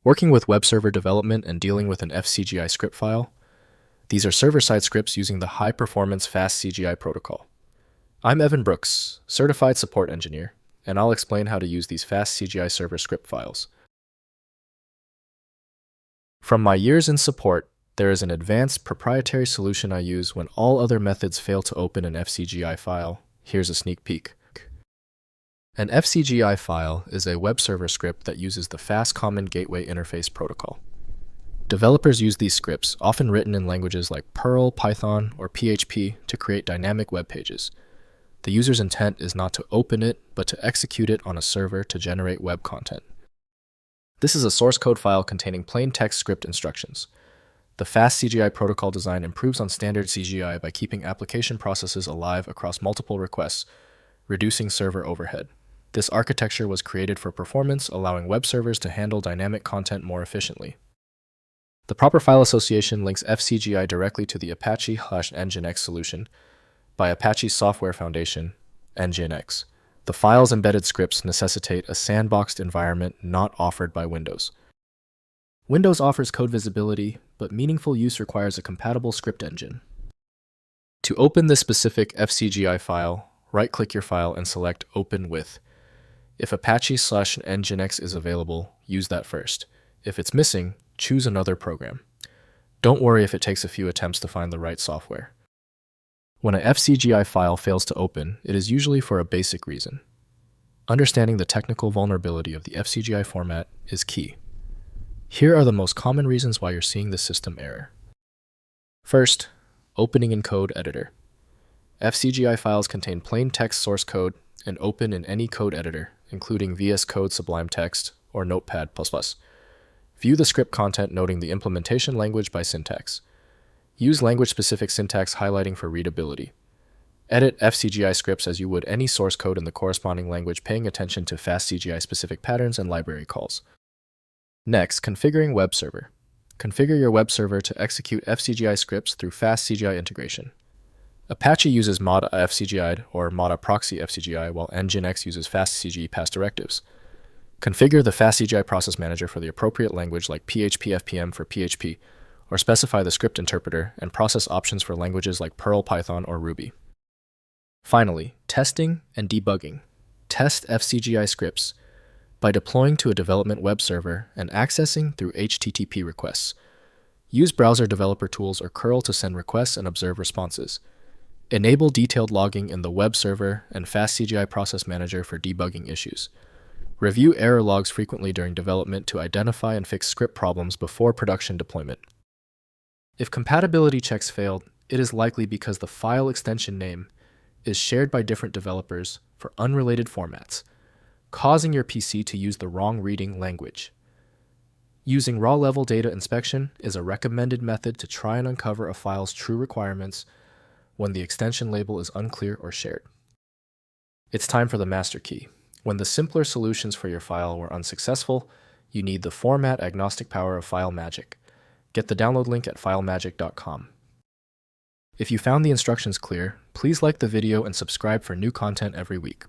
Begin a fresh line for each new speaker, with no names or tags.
Working with web server development and dealing with an FCGI script file. These are server-side scripts using the high-performance FastCGI protocol. I'm Evan Brooks, Certified Support Engineer, and I'll explain how to use these FastCGI server script files. From my years in support, there is an advanced proprietary solution I use when all other methods fail to open an FCGI file. Here's a sneak peek. An FCGI file is a web server script that uses the Fast Common Gateway Interface protocol. Developers use these scripts, often written in languages like Perl, Python, or PHP, to create dynamic web pages. The user's intent is not to open it, but to execute it on a server to generate web content. This is a source code file containing plain text script instructions. The FastCGI protocol design improves on standard CGI by keeping application processes alive across multiple requests, reducing server overhead. This architecture was created for performance, allowing web servers to handle dynamic content more efficiently. The proper file association links FCGI directly to the Apache/Nginx solution by Apache's software foundation, Nginx. The file's embedded scripts necessitate a sandboxed environment not offered by Windows. Windows offers code visibility, but meaningful use requires a compatible script engine. To open this specific FCGI file, right-click your file and select Open With. If Apache/Nginx is available, use that first. If it's missing, choose another program. Don't worry if it takes a few attempts to find the right software. When an FCGI file fails to open, it is usually for a basic reason. Understanding the technical vulnerability of the FCGI format is key. Here are the most common reasons why you're seeing this system error. First, opening in code editor. FCGI files contain plain text source code and open in any code editor, including VS Code Sublime Text or Notepad++. View the script content noting the implementation language by syntax. Use language-specific syntax highlighting for readability. Edit FCGI scripts as you would any source code in the corresponding language, paying attention to FastCGI-specific patterns and library calls. Next, configuring web server. Configure your web server to execute FCGI scripts through FastCGI integration. Apache uses Mada FCGI or Mada Proxy FCGI, while Nginx uses FastCGI pass directives. Configure the FastCGI process manager for the appropriate language like PHP-FPM for PHP, or specify the script interpreter and process options for languages like Perl, Python, or Ruby. Finally, testing and debugging. Test FCGI scripts by deploying to a development web server and accessing through HTTP requests. Use browser developer tools or curl to send requests and observe responses. Enable detailed logging in the web server and FastCGI process manager for debugging issues. Review error logs frequently during development to identify and fix script problems before production deployment. If compatibility checks failed, it is likely because the file extension name is shared by different developers for unrelated formats, causing your PC to use the wrong reading language. Using raw-level data inspection is a recommended method to try and uncover a file's true requirements when the extension label is unclear or shared. It's time for the master key. When the simpler solutions for your file were unsuccessful, you need the format-agnostic power of FileMagick. Get the download link at filemagick.com. If you found the instructions clear, please like the video and subscribe for new content every week.